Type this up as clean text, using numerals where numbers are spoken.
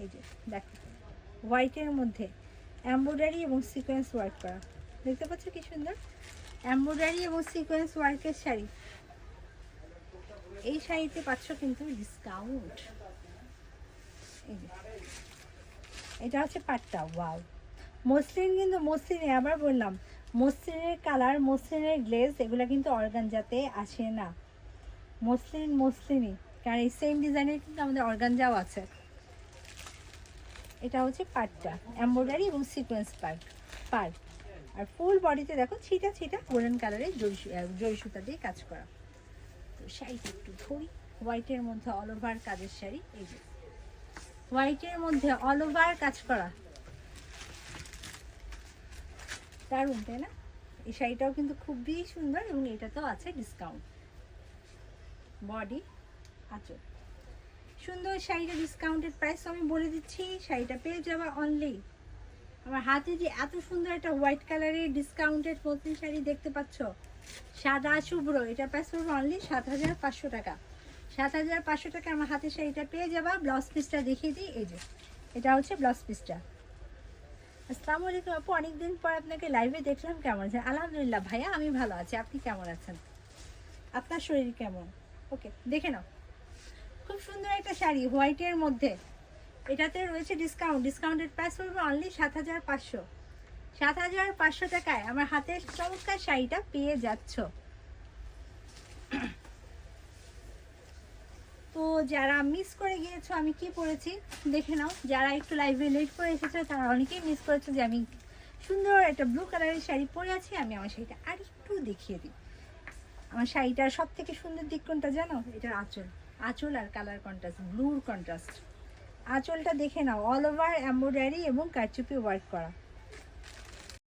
এই যে দেখো হোয়াইটের মধ্যে এমব্রয়ডারি এবং সিকোয়েন্স ওয়ার্ক করা, দেখতে পাচ্ছ কি সুন্দর এমব্রয়ডারি এবং সিকোয়েন্স ওয়ার্কের শাড়ি। এই শাড়িতে পাচ্ছ কিন্তু ডিসকাউন্ট। এই যে এটা হচ্ছে পাটটা, ওয়াও মসলিন, কিন্তু মসলিনে আবার বললাম মসলিনের কালার, মসলিনের গ্লেজ এগুলো কিন্তু অর্গানজাতে আসে না। মসলিনই, কারণ এই সেম ডিজাইনের কিন্তু আমাদের অর্গানজাও আছে। এটা হচ্ছে পাটটা, এমব্রয়ডারি এবং সিকোয়েন্স পার। আর ফুল বডিতে দেখো ছিটা ছিটা গোল্ডেন কালারের জরি সুতা দিয়ে কাজ করা। তো শাড়িটা একটু ধরি, হোয়াইটের মধ্যে অল ওভার কাজের শাড়ি। এই যে হোয়াইটের মধ্যে অল ওভার কাজ করা, দারুণ তাই না? এই শাড়িটাও কিন্তু খুবই সুন্দর এবং এটাতেও আছে ডিসকাউন্ট। বডি আঁচল সুন্দর, শাড়িটা ডিসকাউন্টেড প্রাইস আমি বলে দিচ্ছি। শাড়িটা পেয়ে যাওয়া অনলি, আমার হাতে যে এত সুন্দর একটা হোয়াইট কালারের ডিসকাউন্টেড মসলিন শাড়ি দেখতে পাচ্ছ, সাদা শুভ্র, এটা প্রাইস পড়বে অনলি ৭৫০০ টাকা। ৭৫০০ টাকা আমার হাতে শাড়িটা পেয়ে যাবা। ব্লাউজ পিসটা দেখিয়ে দিই, এই যে এটা হচ্ছে ব্লাউজ পিসটা। আসসালামু আলাইকুম আপু, অনেকদিন পর আপনাকে লাইভে দেখলাম, কেমন আছেন? আলহামদুলিল্লাহ ভাইয়া, আমি ভালো আছি, আপনি কেমন আছেন? আপনার শরীর কেমন? ওকে, দেখে নাও খুব সুন্দর একটা শাড়ি হোয়াইটের মধ্যে, এটাতে রয়েছে ডিসকাউন্টেড প্রাইস পড়বে অনলি ৭৫০০। ৭৫০০ টাকায় আমার হাতের চমৎকার শাড়িটা পেয়ে যাচ্ছ। তো যারা মিস করে গিয়েছো আমি কি পরেছি দেখে নাও, যারা একটু লাইভে লেট করে এসেছো তারা অনেকেই মিস করেছো যে আমি সুন্দর একটা ব্লু কালারের শাড়ি পরে আছি। আমি আমার শাড়িটা আর একটু দেখিয়ে দিই। আমার শাড়িটার সব থেকে সুন্দর দিক কোনটা জানো? এটার আঁচল আর কালার কন্ট্রাস্ট, ব্লুর কন্ট্রাস্ট। আঁচলটা দেখে নাও, অল ওভার এমব্রয়ডারি এবং কারচুপি ওয়ার্ক করা।